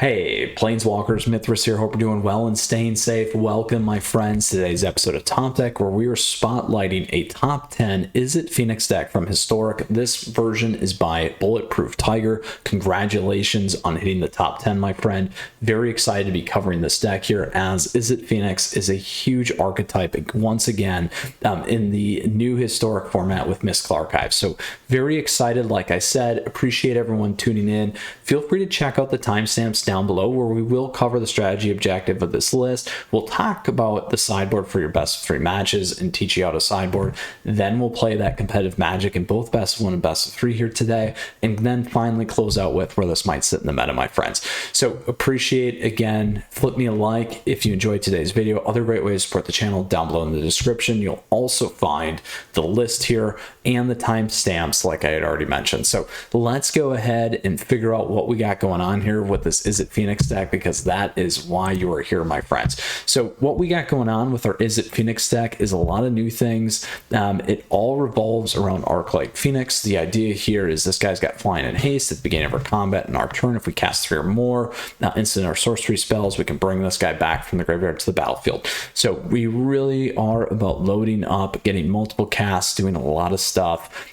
Hey, Planeswalkers, Mythras here. Hope you're doing well and staying safe. Welcome, my friends, to today's episode of Top Deck, where we are spotlighting a top 10 Izzet Phoenix deck from Historic. This version is by Bulletproof Tiger. Congratulations on hitting the top 10, my friend. Very excited to be covering this deck here, as Izzet Phoenix is a huge archetype once again in the new Historic format with Mystical Archive. So very excited, like I said. Appreciate everyone tuning in. Feel free to check out the timestamps down below, where we will cover the strategy objective of this list. We'll talk about the sideboard for your best of 3 matches and teach you how to sideboard. Then we'll play that competitive Magic in both best of 1 and best of 3 here today, and then finally close out with where this might sit in the meta, my friends. So appreciate, again, flip me a like if you enjoyed today's video. Other great ways to support the channel down below in the description. You'll also find the list here and the timestamps like I had already mentioned. So let's go ahead and figure out what we got going on here with this Izzet Phoenix deck, because that is why you are here, my friends. So what we got going on with our Izzet Phoenix deck is a lot of new things. It all revolves around Arc-like Phoenix. The idea here is this guy's got flying and haste at the beginning of our combat and our turn. If we cast 3 or more instant or sorcery spells, we can bring this guy back from the graveyard to the battlefield. So we really are about loading up, getting multiple casts, doing a lot of stuff,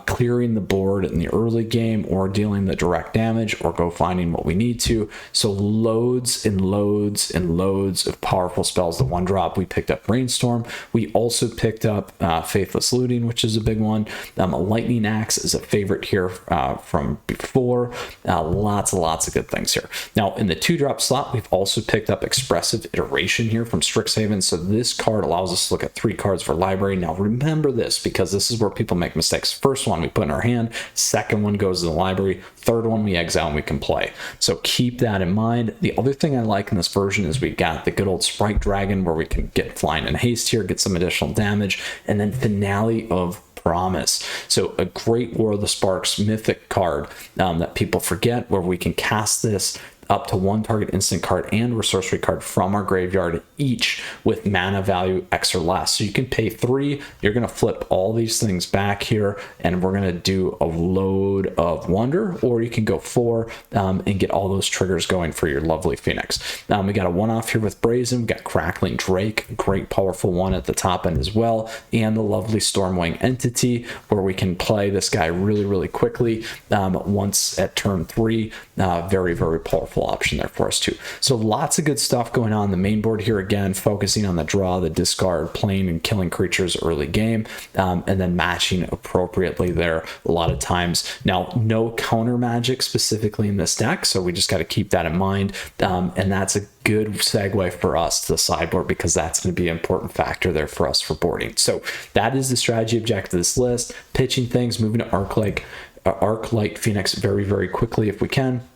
clearing the board in the early game, or dealing the direct damage, or go finding what we need to. So loads and loads and loads of powerful spells. The 1-drop, we picked up Brainstorm. We also picked up Faithless Looting, which is a big one. A Lightning Axe is a favorite here from before. Lots and lots of good things here. Now in the 2-drop slot, we've also picked up Expressive Iteration here from Strixhaven. So this card allows us to look at 3 cards for library. Now remember this, because this is where people make mistakes. First one we put in our hand, second one goes to the library, third one we exile and we can play. So keep that in mind. The other thing I like in this version is we got the good old Sprite Dragon, where we can get flying and haste here, get some additional damage, and then Finale of Promise. So a great War of the Sparks mythic card that people forget, where we can cast this up to 1 target instant card and or sorcery card from our graveyard, each with mana value X or less. So you can pay 3, you're going to flip all these things back here, and we're going to do a load of wonder, or you can go 4 and get all those triggers going for your lovely Phoenix. We got a 1-off here with Brazen. We got Crackling Drake, great powerful one at the top end as well, and the lovely Stormwing Entity, where we can play this guy really quickly once at turn 3. Very powerful option there for us too. So lots of good stuff going on the main board here, again focusing on the draw, the discard, playing and killing creatures early game, and then matching appropriately there a lot of times. Now no counter magic specifically in this deck, so we just got to keep that in mind, and that's a good segue for us to the sideboard, because that's going to be an important factor there for us for boarding. So that is the strategy objective of this list. Pitching things, moving to Arc-like Phoenix very quickly if we can.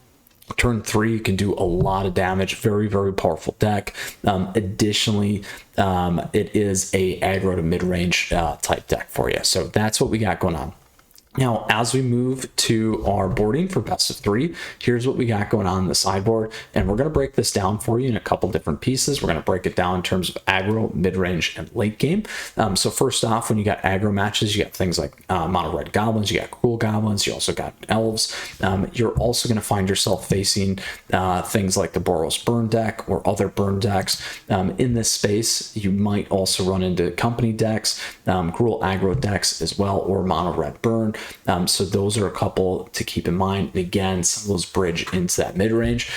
Turn 3, you can do a lot of damage. Very powerful deck. Additionally, it is a aggro to mid-range type deck for you. So that's what we got going on. Now, as we move to our boarding for best of 3, here's what we got going on in the sideboard, and we're going to break this down for you in a couple different pieces. We're going to break it down in terms of aggro, mid-range, and late game. So first off, when you got aggro matches, you got things like mono red goblins, you got cruel goblins, you also got elves. You're also going to find yourself facing things like the Boros burn deck or other burn decks. In this space, you might also run into company decks, cruel aggro decks as well, or mono red burn. So those are a couple to keep in mind. And again, some of those bridge into that mid-range.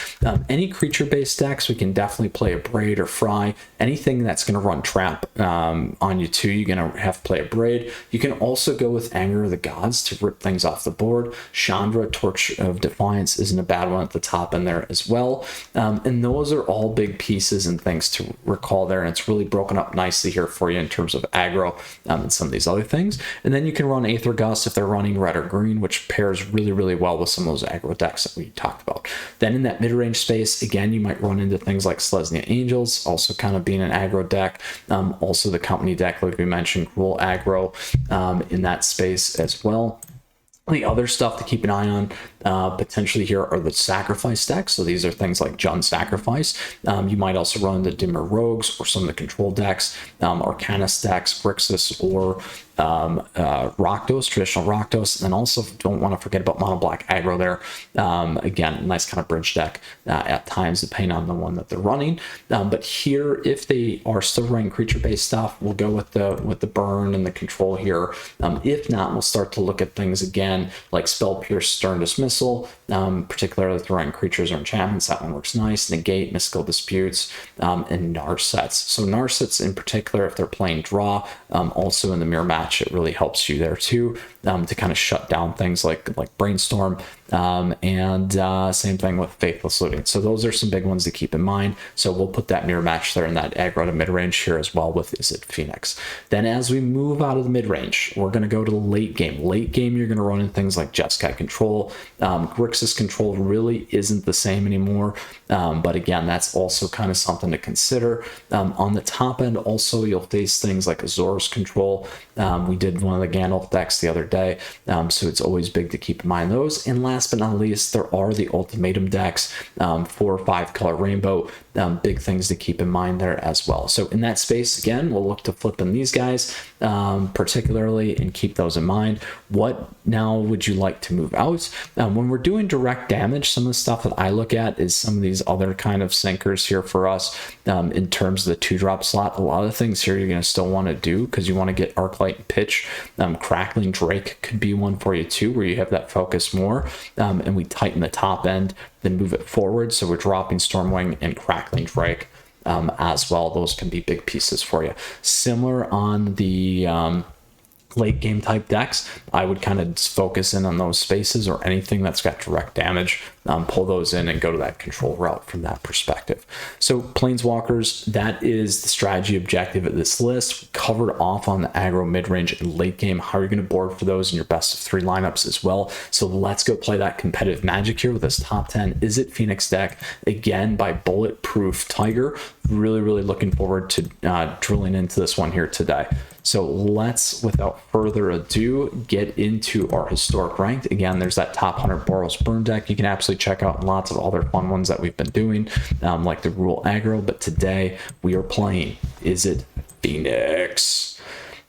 Any creature-based decks, we can definitely play a Braid or Fry. Anything that's going to run trap on you too, you're going to have to play a Braid. You can also go with Anger of the Gods to rip things off the board. Chandra, Torch of Defiance, isn't a bad one at the top in there as well. And those are all big pieces and things to recall there. And it's really broken up nicely here for you in terms of aggro and some of these other things. And then you can run Aether Gust if they're running red or green, which pairs really well with some of those aggro decks that we talked about. Then in that mid-range space, again, you might run into things like Selesnya Angels, also kind of being an aggro deck. Also the company deck, like we mentioned, Cruel aggro in that space as well. The other stuff to keep an eye on, Potentially here are the sacrifice decks. So these are things like Jund Sacrifice. You might also run the Dimir Rogues or some of the control decks, Arcanist decks, Grixis, or Rakdos, traditional Rakdos. And also don't want to forget about mono black aggro there. Again, nice kind of bridge deck at times, depending on the one that they're running. But here, if they are still running creature-based stuff, we'll go with the burn and the control here. If not, we'll start to look at things again like Spell Pierce, Stern Dismissal, particularly if they're running creatures or enchantments. That one works nice. Negate, Mystical Disputes, and Narsets. So Narsets in particular, if they're playing draw, also in the mirror match, it really helps you there too, to kind of shut down things like Brainstorm, and same thing with Faithless Looting. So those are some big ones to keep in mind. So we'll put that mirror match there in that aggro to mid-range here as well with Izzet Phoenix. Then as we move out of the mid-range, we're going to go to the late game. Late game, you're going to run in things like Jeskai Control. Grixis Control really isn't the same anymore, but again, that's also kind of something to consider. On the top end, also, you'll face things like Azorius Control. We did one of the Gandalf decks the other day, so it's always big to keep in mind those. And last but not least, there are the Ultimatum decks, 4 or 5 color rainbow, big things to keep in mind there as well. So in that space, again, we'll look to flip in these guys particularly and keep those in mind. What now would you like to move out? When we're doing direct damage, some of the stuff that I look at is some of these other kind of sinkers here for us in terms of the 2-drop slot. A lot of things here you're going to still want to do because you want to get Arclight and Pitch. Crackling Drake could be one for you too, where you have that focus more, and we tighten the top end, then move it forward. So we're dropping Stormwing and Crackling Drake as well. Those can be big pieces for you. Similar on the late game type decks, I would kind of focus in on those spaces or anything that's got direct damage, pull those in and go to that control route from that perspective. So Planeswalkers, that is the strategy objective of this list. We covered off on the aggro, mid-range, and late game, how you're going to board for those in your best of 3 lineups as well. So let's go play that competitive Magic here with this top 10 Izzet Phoenix deck, again by Bulletproof Tiger. Really looking forward to drilling into this one here today. So let's, without further ado, get into our historic ranked. Again, there's that top 100 Boros Burn deck you can absolutely check out, and lots of other fun ones that we've been doing, like the Rule Aggro. But today we are playing Izzet Phoenix.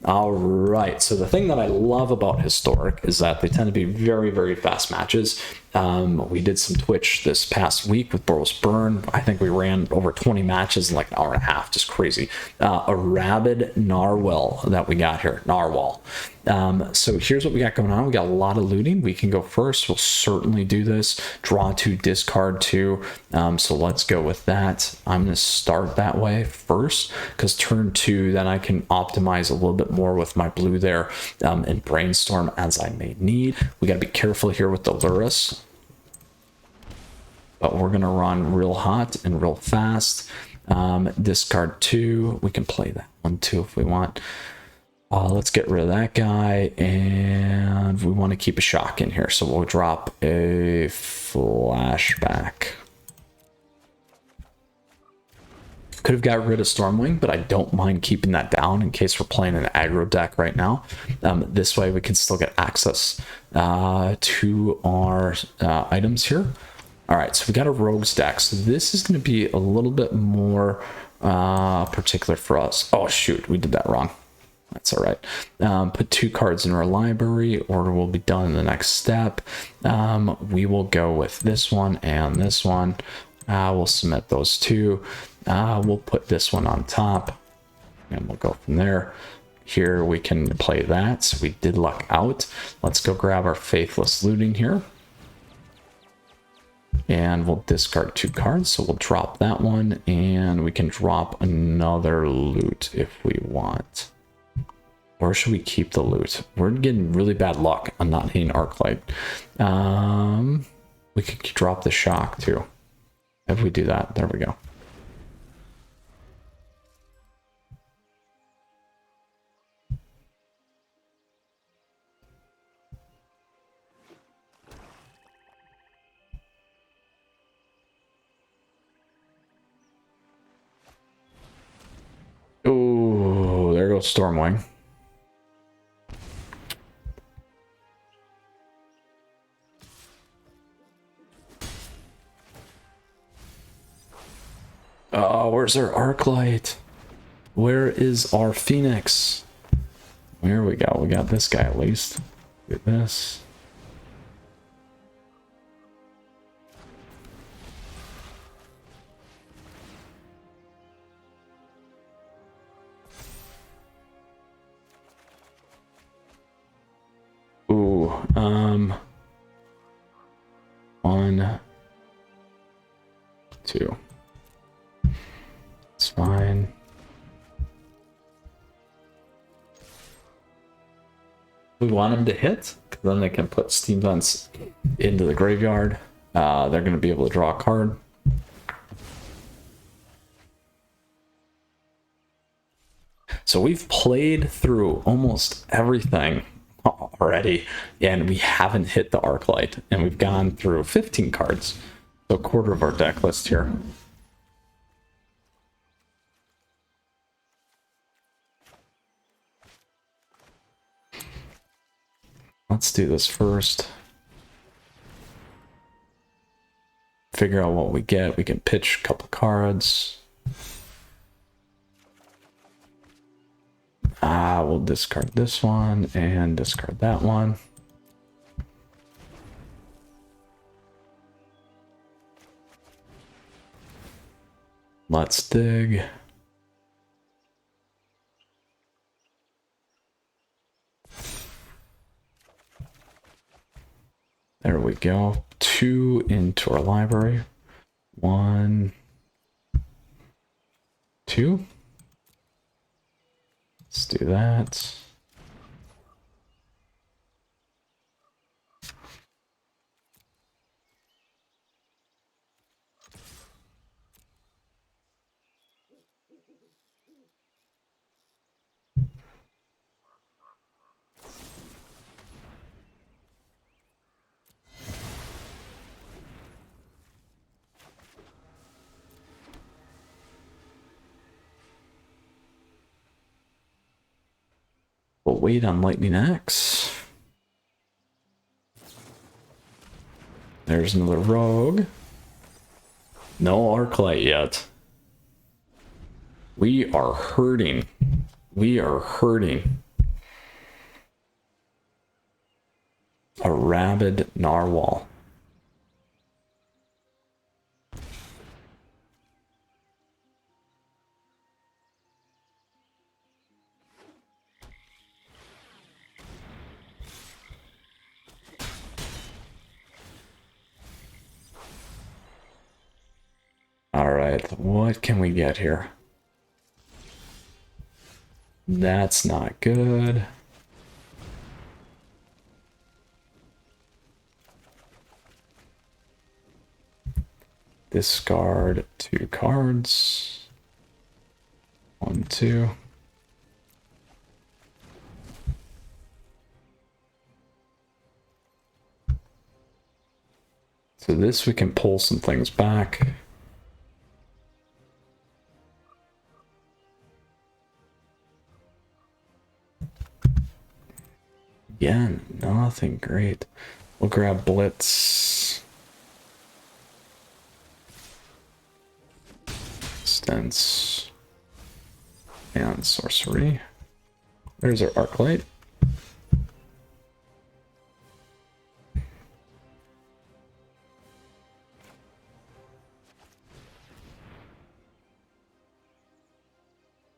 All right, so the thing that I love about historic is that they tend to be very fast matches. We did some Twitch this past week with Boros Burn. I think we ran over 20 matches in like an hour and a half, just crazy. A rabid Narwhal that we got here, Narwhal. So here's what we got going on. We got a lot of looting. We can go first. We'll certainly do this. Draw 2, discard 2. So let's go with that. I'm going to start that way first because turn 2, then I can optimize a little bit more with my blue there and brainstorm as I may need. We got to be careful here with the Lurrus, but we're going to run real hot and real fast. Discard 2. We can play that one too if we want. Let's get rid of that guy, and we want to keep a shock in here, so we'll drop a flashback. Could have got rid of Stormwing, but I don't mind keeping that down in case we're playing an aggro deck right now. This way we can still get access to our items here. All right, so we got a rogues deck, so this is going to be a little bit more particular for us. Oh shoot, we did that wrong. That's all right. Put 2 cards in our library. Order will be done in the next step. We will go with this one and this one. We'll submit those 2. We'll put this one on top, and we'll go from there. Here we can play that. So we did luck out. Let's go grab our Faithless Looting here. And we'll discard 2 cards. So we'll drop that one, and we can drop another loot if we want. Or should we keep the loot? We're getting really bad luck on not hitting Arclight. We could drop the shock too. If we do that, there we go. Oh, there goes Stormwing. Oh, where's our Arclight? Where is our Phoenix? Here we go. We got this guy at least. Get this. Ooh, 1, 2. It's fine. We want them to hit, because then they can put Steam Vents into the graveyard. They're going to be able to draw a card. So we've played through almost everything already, and we haven't hit the Arclight, and we've gone through 15 cards. So a quarter of our deck list here. Let's do this first. Figure out what we get. We can pitch a couple cards. We'll discard this one and discard that one. Let's dig. There we go. 2 into our library. 1, 2. Let's do that. We'll wait on Lightning Axe. There's another rogue. No Arclight yet. We are hurting. We are hurting. A rabid narwhal. All right, what can we get here? That's not good. Discard 2 cards. 1, 2. So this we can pull some things back. Again, nothing great. We'll grab Blitz. Stance. And Sorcery. There's our Arclight.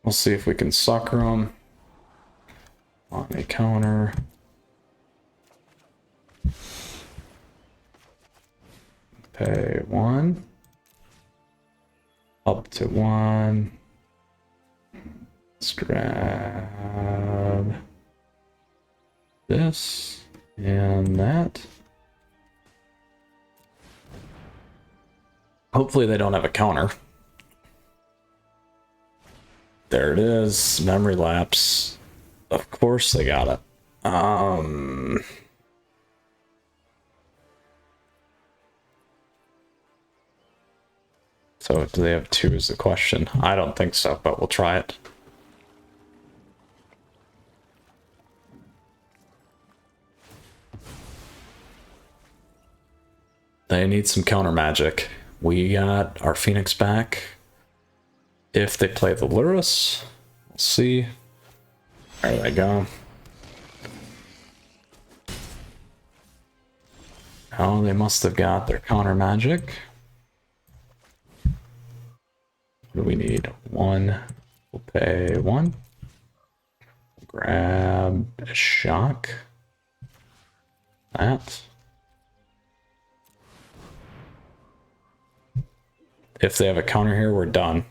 We'll see if we can sucker them on a counter. Pay 1. Up to 1. Let's grab this and that. Hopefully they don't have a counter. There it is. Memory lapse. Of course they got it. So do they have 2 is the question. I don't think so, but we'll try it. They need some counter magic. We got our Phoenix back. if they play the Lurrus. We'll see. There they go. Oh, they must have got their counter magic. What do we need? 1. We'll pay 1. Grab a shock. That. If they have a counter here, we're done.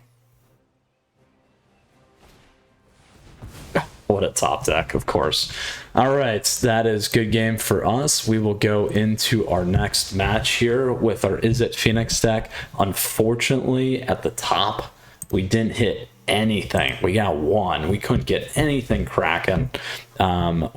What a top deck, of course. All right, that is good game for us. We will go into our next match here with our Izzet Phoenix deck. Unfortunately, at the top, we didn't hit anything. We got 1. We couldn't get anything cracking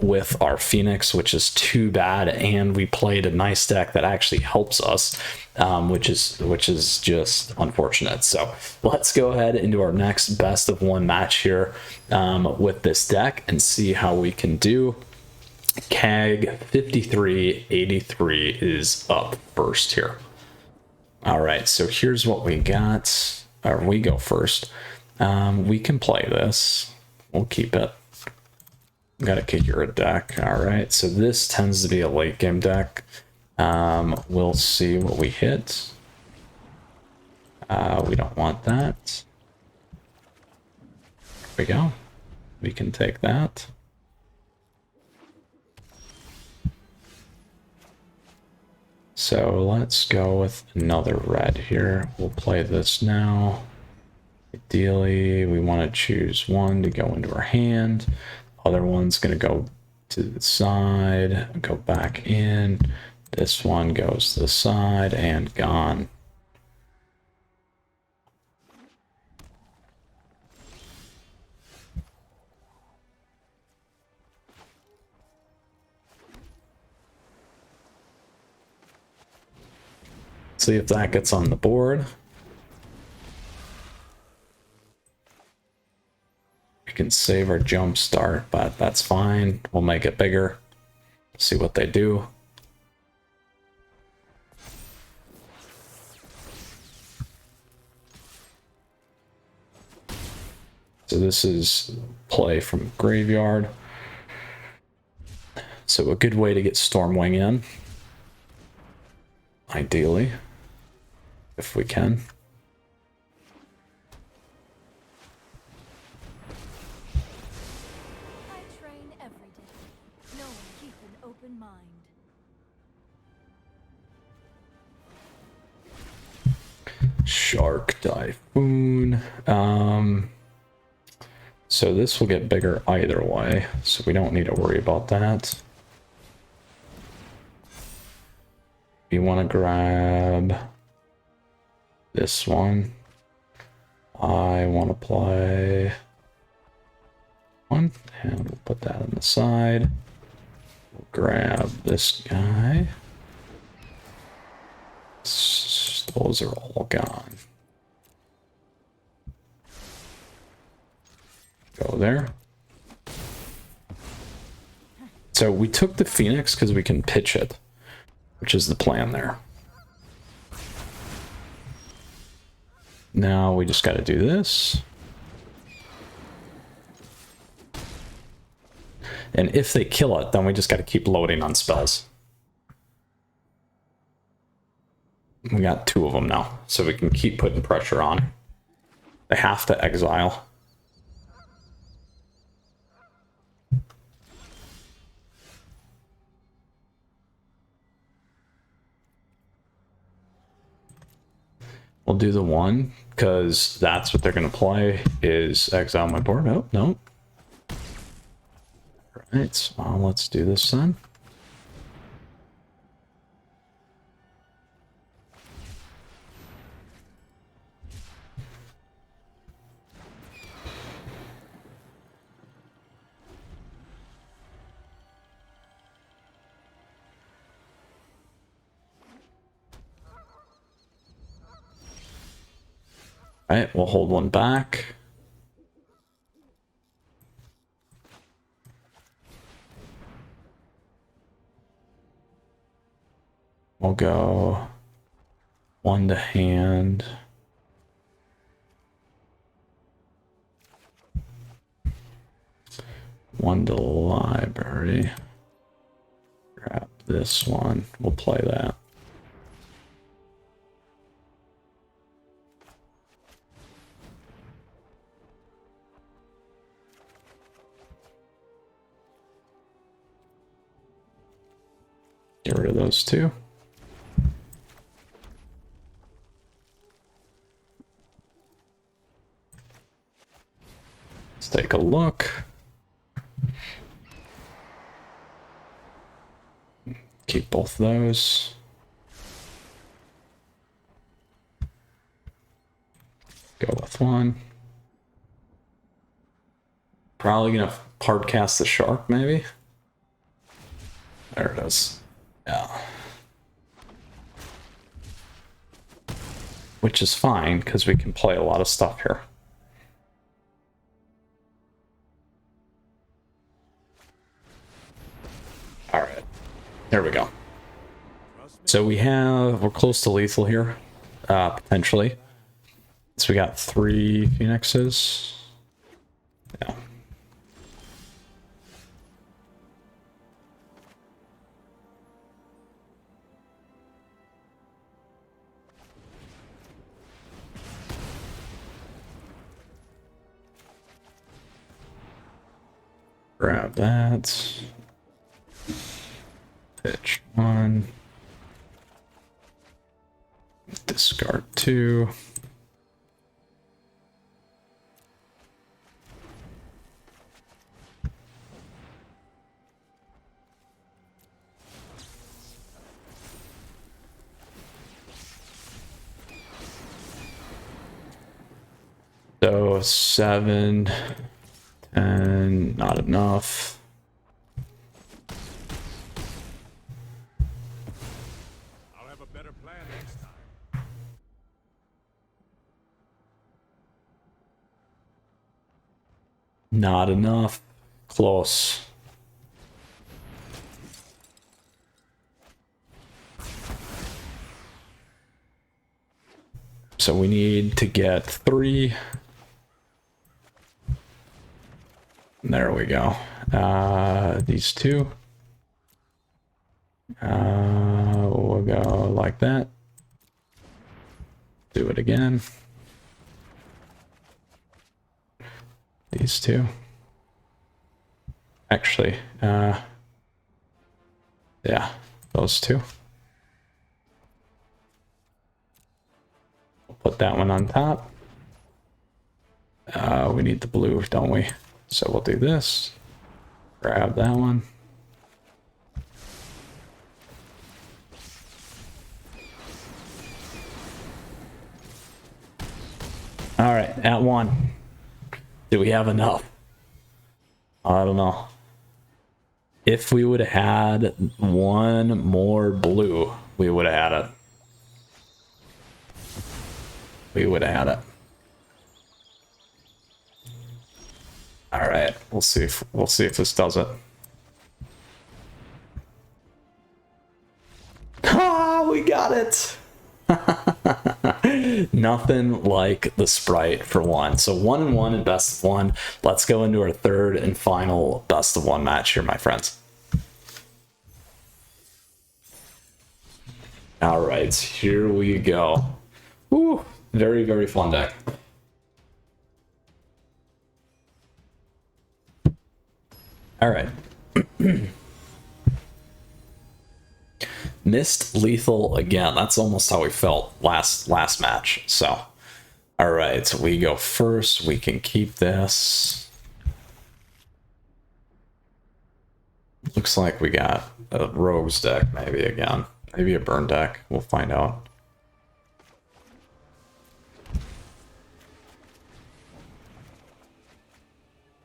with our Phoenix, which is too bad. And we played a nice deck that actually helps us, which is just unfortunate. So let's go ahead into our next best of 1 match here with this deck and see how we can do. CAG 5383 is up first here. All right, so here's what we got. Or we go first. We can play this. We'll keep it. Got a Kagura deck. All right, so this tends to be a late game deck. We'll see what we hit. We don't want that. There we go. We can take that. So let's go with another red here. We'll play this now. Ideally, we want to choose 1 to go into our hand. Other one's going to go to the side, go back in. This one goes to the side and gone. See if that gets on the board. We can save our jump start, but that's fine. We'll make it bigger. See what they do. So this is play from graveyard. So a good way to get Stormwing in. Ideally. If we can. I train every day. No one keep an open mind. Shark Typhoon. So this will get bigger either way, so we don't need to worry about that. You want to grab this one. I want to play 1, and we'll put that on the side. We'll grab this guy. Those are all gone. Go there. So we took the Phoenix because we can pitch it, which is the plan there. Now we just got to do this. And if they kill it, then we just got to keep loading on spells. We got 2 of them now, so we can keep putting pressure on. They have to exile. We'll do the 1, because that's what they're going to play, is exile my board. Oh, no. Alright, well, let's do this then. All right, we'll hold 1 back. We'll go 1 to hand. One to library. Grab this one. We'll play that. Get rid of those two. Let's take a look. Keep both those. Go with one. Probably gonna hard cast the shark, maybe. There it is. Yeah. Which is fine, because we can play a lot of stuff here. Alright. There we go. So we're close to lethal here, potentially. So we got 3 Phoenixes. Yeah. Grab that. Pitch 1. Discard 2. So 7, 10, not enough. I'll have a better plan next time. Not enough. Close. So we need to get 3. There we go. These 2. We'll go like that. Do it again. These 2. Actually, yeah, those 2. We'll put that one on top. We need the blue, don't we? So we'll do this. Grab that one. All right, at 1. Do we have enough? I don't know. If we would have had 1 more blue, we would have had it. We would have had it. All right, we'll see if this does it. Ah, we got it. Nothing like the sprite for 1. So 1 and 1 and best of 1. Let's go into our 3rd and final best of 1 match here, my friends. All right, here we go. Woo, very, very fun deck. All right. Missed lethal again. That's almost how we felt last match. So, all right, so we go first. We can keep this. Looks like we got a rogues deck maybe again. Maybe a burn deck. We'll find out.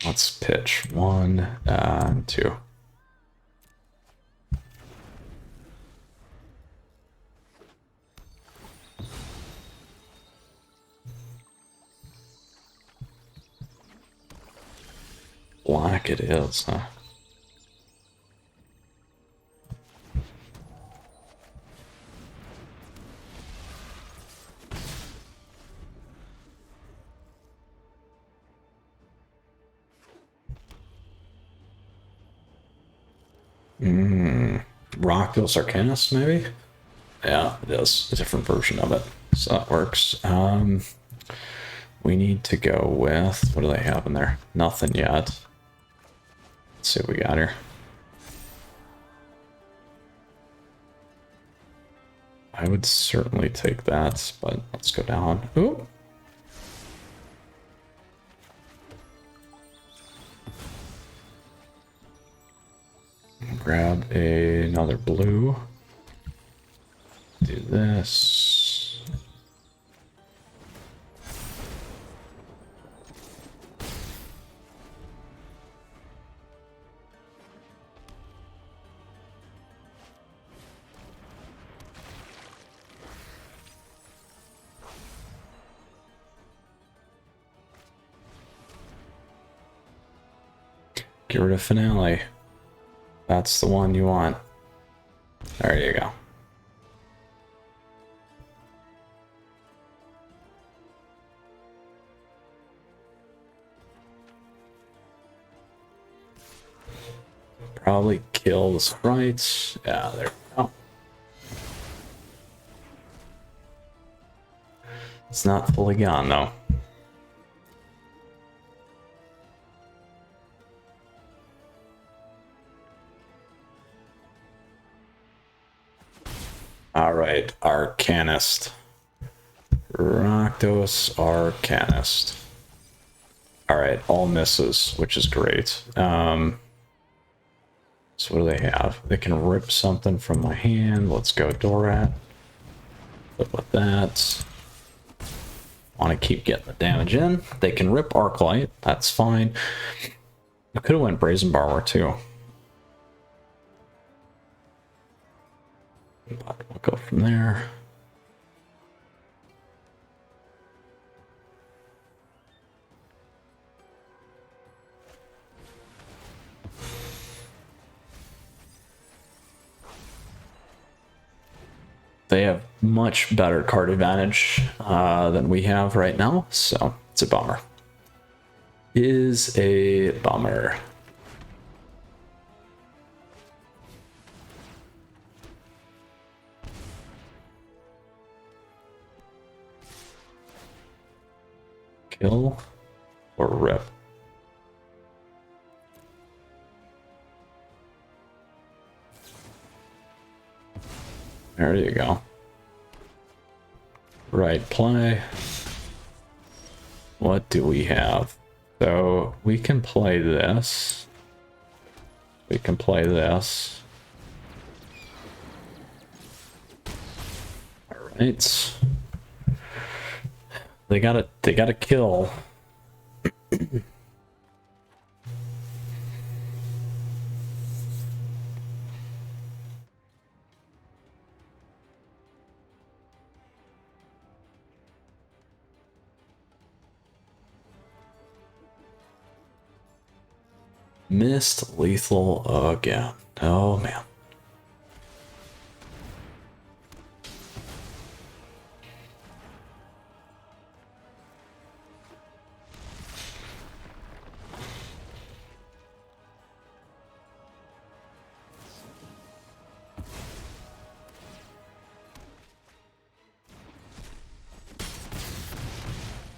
Let's pitch 1 and 2. Black it is, huh? Rakdos Arcanist, maybe? Yeah, it is. A different version of it. So that works. We need to go with... What do they have in there? Nothing yet. Let's see what we got here. I would certainly take that, but let's go down. Ooh. Grab another blue. Do this. Get rid of Finale. That's the one you want. There you go. Probably kill the sprites. Yeah, there we go. It's not fully gone though. All right, Arcanist. Rakdos Arcanist. All right, all misses, which is great. So what do they have? They can rip something from my hand. Let's go Dorat. Flip with that. Want to keep getting the damage in. They can rip Arclight. That's fine. I could have went Brazen Borrower too. But we'll go from there. They have much better card advantage than we have right now, so it's a bummer. Is a bummer. Kill or rip? There you go. Right play. What do we have? So we can play this. We can play this. All right. They gotta kill. Missed lethal again. Oh man.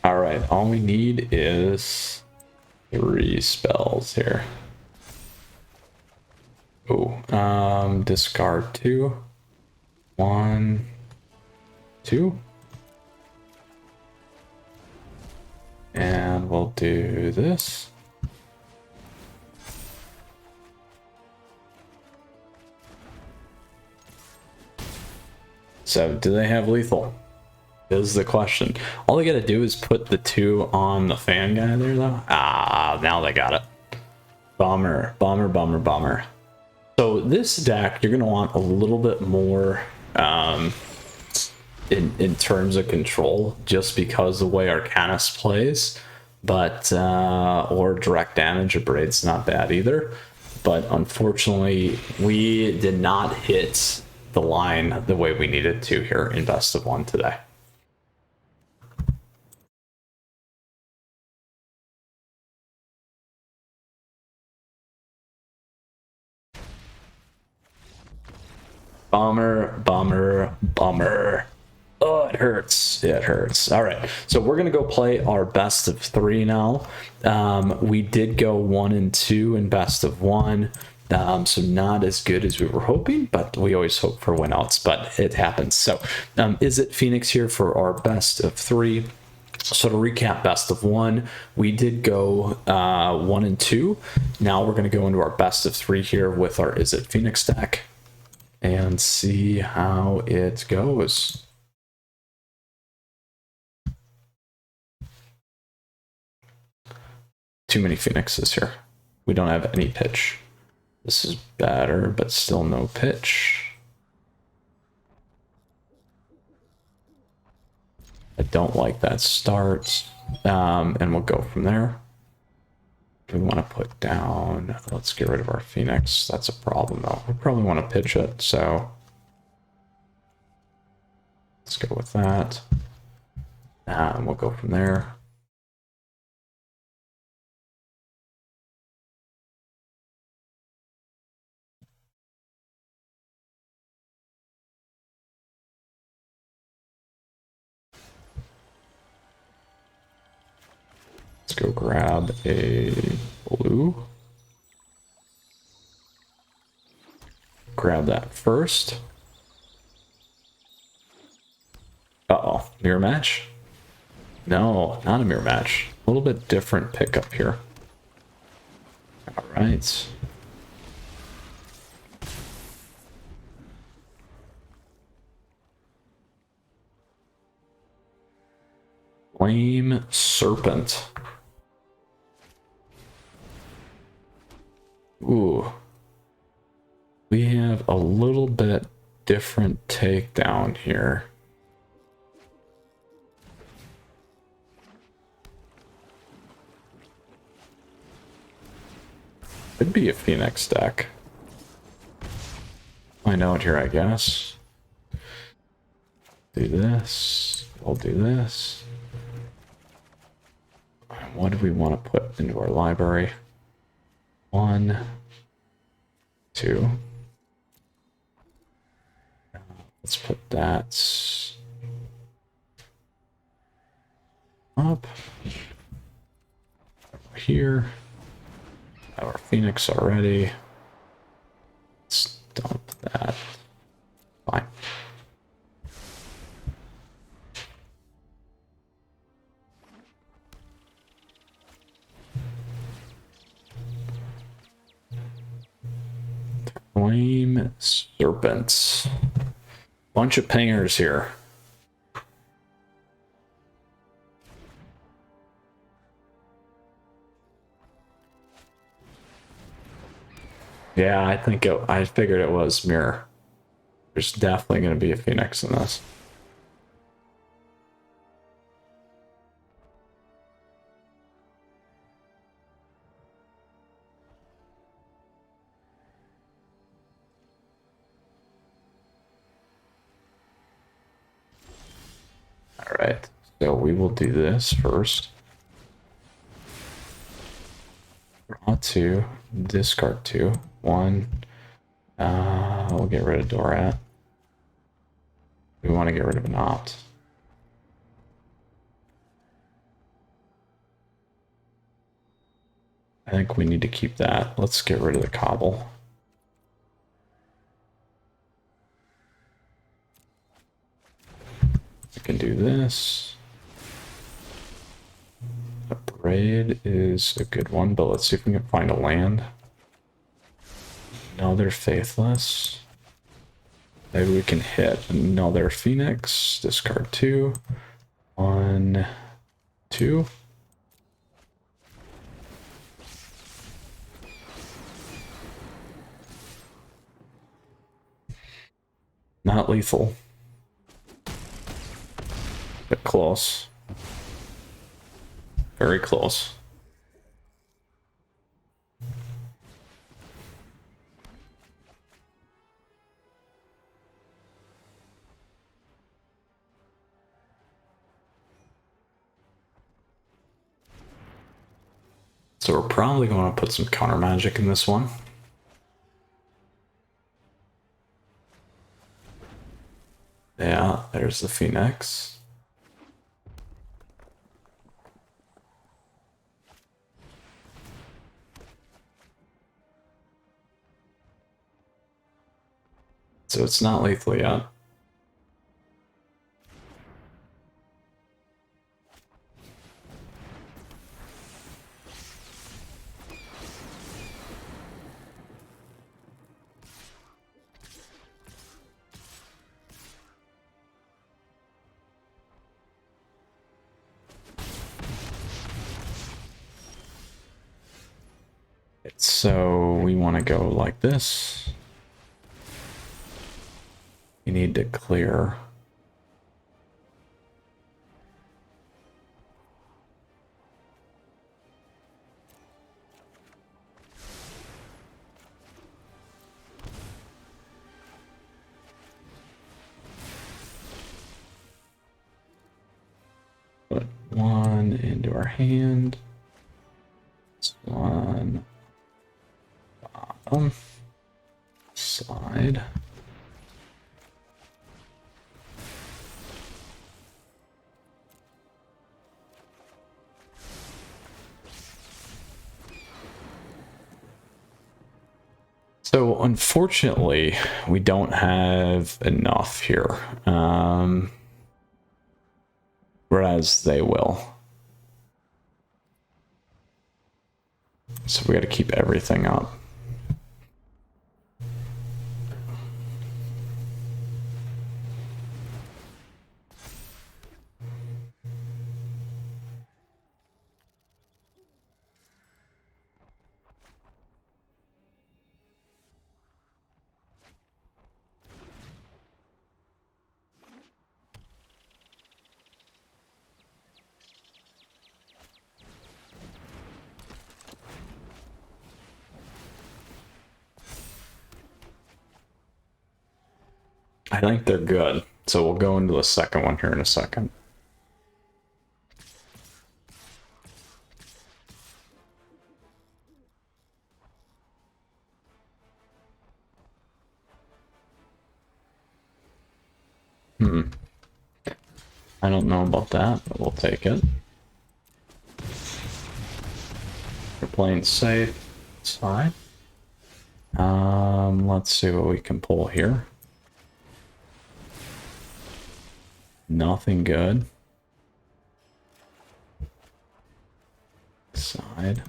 All right, all we need is 3 spells here. Oh, discard 2. 1, 2. And we'll do this. So, do they have lethal? Is the question. All they gotta do is put the 2 on the fan guy there, though. Ah, now they got it. Bummer, bummer, bummer, bummer. So this deck, you're gonna want a little bit more in terms of control, just because the way Arcanist plays. But or direct damage, a Braid's not bad either. But unfortunately, we did not hit the line the way we needed to here in Best of 1 today. Bummer, bummer, bummer. Oh, it hurts. It hurts. All right. So we're going to go play our best of 3 now. We did go 1 and 2 in best of 1. So not as good as we were hoping, but we always hope for win outs, but it happens. So Izzet Phoenix here for our best of 3. So to recap best of 1, we did go 1 and 2. Now we're going to go into our best of 3 here with our Izzet Phoenix deck and see how it goes. Too many Phoenixes here. We don't have any pitch. This is better, but still no pitch. I don't like that start. And we'll go from there. We want to put down, let's get rid of our Phoenix. That's a problem though. We probably want to pitch it, so let's go with that. And we'll go from there. Let's go grab a blue. Grab that first. Uh-oh, mirror match? No, not a mirror match. A little bit different pickup here. All right. Flame Serpent. Ooh. We have a little bit different takedown here. Could be a Phoenix deck. Find out here, I guess. Do this. We'll do this. What do we want to put into our library? 1, 2. Let's put that up here. Have our Phoenix already. Let's dump that. Fine. Flame Serpents. Bunch of pingers here. Yeah, I figured it was mirror. There's definitely going to be a Phoenix in this. All right, so we will do this first. Draw 2, discard 2. 1. We'll get rid of Dorat. We want to get rid of an opt. I think we need to keep that. Let's get rid of the cobble. We can do this. A braid is a good one, but let's see if we can find a land. No, they're faithless. Maybe we can hit another Phoenix. Discard 2. 1, 2. Not lethal. But close. Very close. So we're probably going to put some counter magic in this one. There's the Phoenix. So it's not lethal yet. So we want to go like this. You need to clear. Put one into our hand. This one. Bottom. Slide. So unfortunately, we don't have enough here, whereas they will. So we got to keep everything up. I think they're good. So we'll go into the second one here in a second. I don't know about that, but we'll take it. We're playing safe. It's fine. Let's see what we can pull here. Nothing good. Side.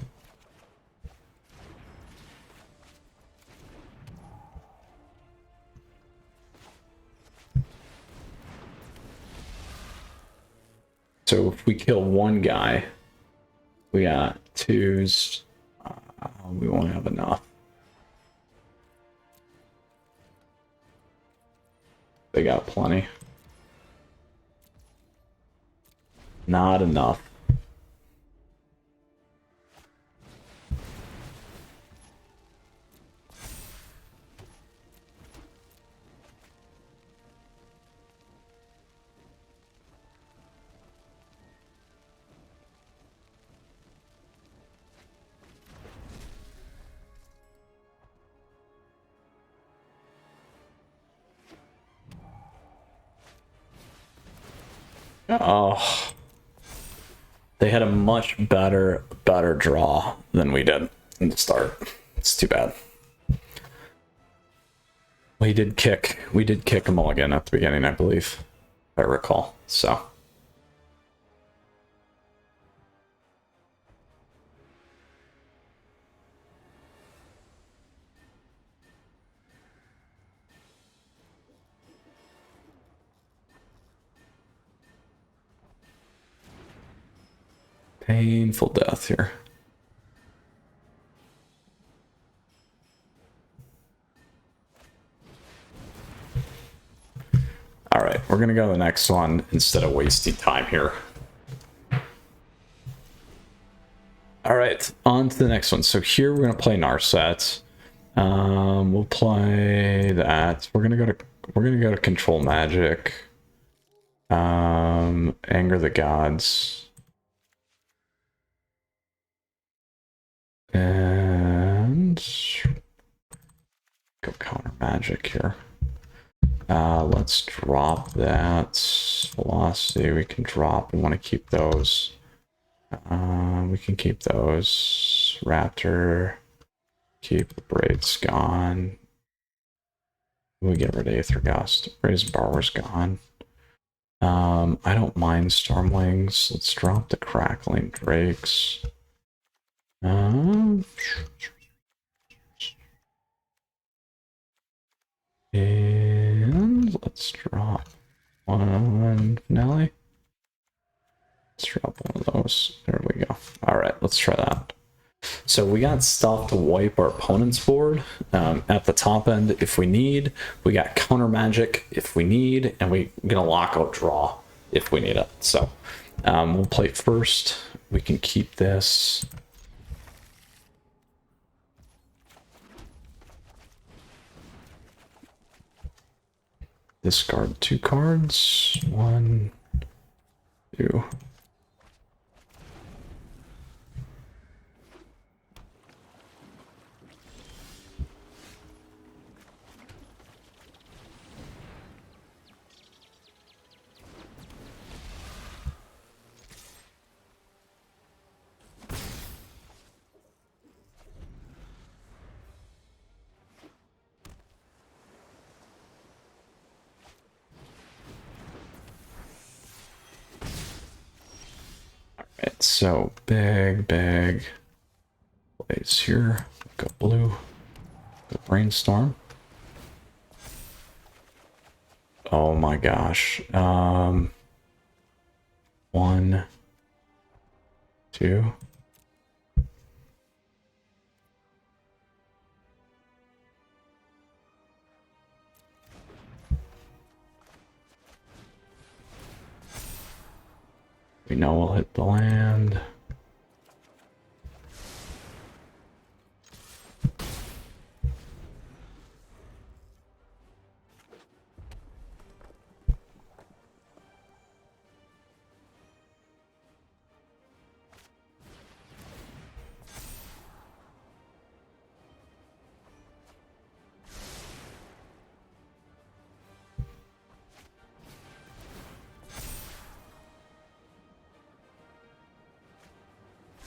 So if we kill one guy, we got twos. We won't have enough. They got plenty. Not enough. Oh, they had a much better draw than we did in the start. It's too bad. We did kick a mulligan at the beginning, I believe, if I recall. So painful death here. All right, we're gonna go to the next one instead of wasting time here. All right, on to the next one. So here we're gonna play Narset. We'll play that. We're gonna go to Control Magic. Anger the Gods. And go counter magic here. Let's drop that velocity. We can drop. We want to keep those. We can keep those. Raptor. Keep the braids gone. We get rid of Aether Gust. Raise Borrower's gone. I don't mind Stormwings. Let's drop the Crackling Drakes. And let's drop one finale. Let's drop one of those. There we go. All right, let's try that. So we got stuff to wipe our opponent's board at the top end if we need. We got counter magic if we need, and we're gonna lockout draw if we need it. So we'll play first. We can keep this. Discard 2 cards. 1, 2. Alright, so big plays here. Go blue. Go brainstorm. Oh my gosh. 1, 2. We know we'll hit the land.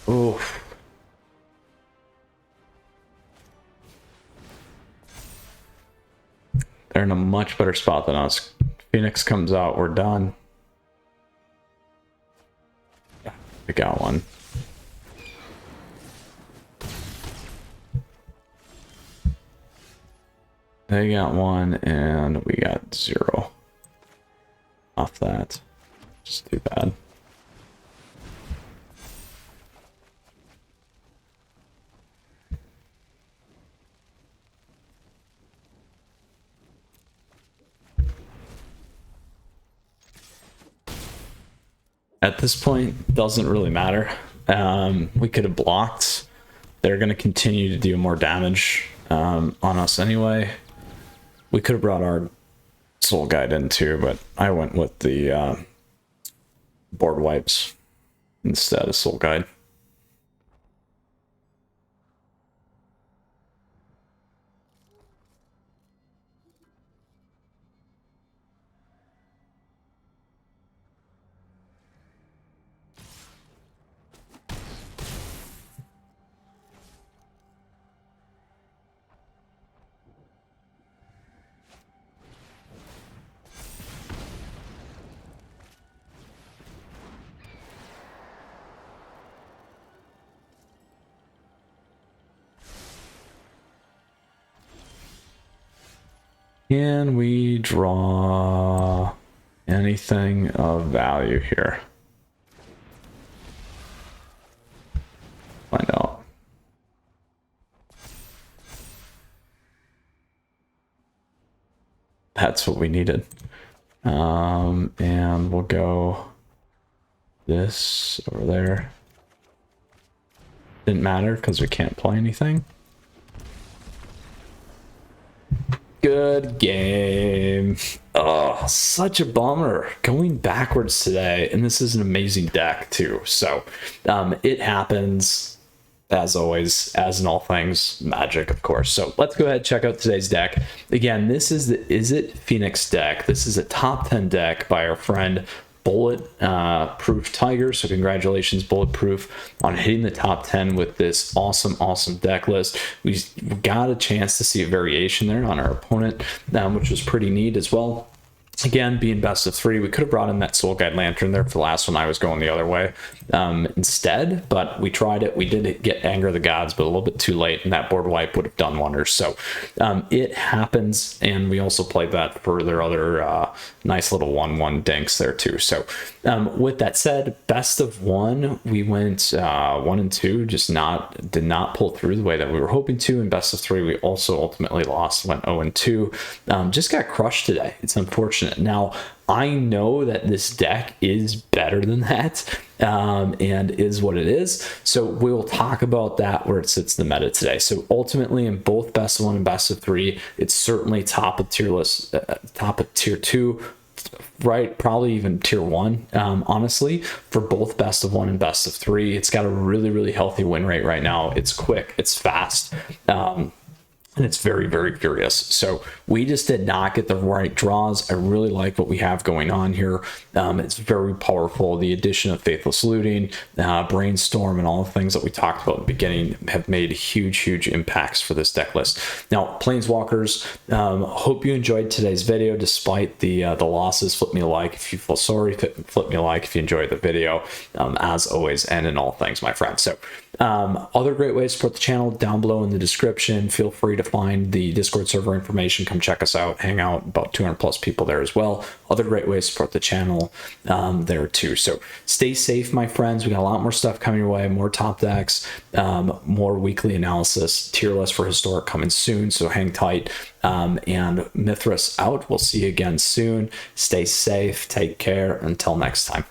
Oof. They're in a much better spot than us. Phoenix comes out, we're done. We got one. They got one, and we got 0 off that. Just too bad. At this point, doesn't really matter. We could have blocked. They're going to continue to do more damage on us anyway. We could have brought our Soul Guide in too, but I went with the board wipes instead of Soul Guide. Can we draw anything of value here? Find out. That's what we needed. And we'll go this over there. Didn't matter because we can't play anything. Good game. Oh, such a bummer. Going backwards today, and this is an amazing deck too. So it happens. as always, as in all things, magic, of course. So let's go ahead and check out today's deck. Again, this is the Izzet Phoenix deck. This is a top 10 deck by our friend Bulletproof Tiger. So congratulations, Bulletproof, on hitting the top 10 with this awesome deck list. We got a chance to see a variation there on our opponent, which was pretty neat as well. Again, being best of 3, we could have brought in that Soul Guide Lantern there for the last one. I was going the other way instead, but we tried it. We did get Anger of the Gods, but a little bit too late, and that board wipe would have done wonders. So it happens, and we also played that for their other nice little 1/1 dinks there too. So with that said, best of 1, we went 1 and 2, just did not pull through the way that we were hoping to. And best of 3, we also ultimately lost, went 0 and 2. Just got crushed today. It's unfortunate. Now, I know that this deck is better than that, and is what it is. So we will talk about that where it sits in the meta today. So ultimately, in both best of 1 and best of 3, it's certainly top of tier list, top of tier 2, right? Probably even tier 1, honestly, for both best of 1 and best of 3. It's got a really healthy win rate right now. It's quick, it's fast, and it's very furious. So we just did not get the right draws. I really like what we have going on here. It's very powerful. The addition of Faithless Looting, Brainstorm, and all the things that we talked about in the beginning have made huge impacts for this deck list. Now, Planeswalkers, hope you enjoyed today's video despite the losses. Flip me a like if you feel sorry. Flip me a like if you enjoyed the video, as always, and in all things, my friends. So other great ways to support the channel down below in the description. Feel free to find the Discord server information. Come check us out, hang out, about 200 plus people there as well. Other great ways to support the channel there too. So stay safe, my friends. We got a lot more stuff coming your way, more top decks, more weekly analysis, tier list for Historic coming soon, so hang tight. And Mythras out. We'll see you again soon. Stay safe, take care. Until next time.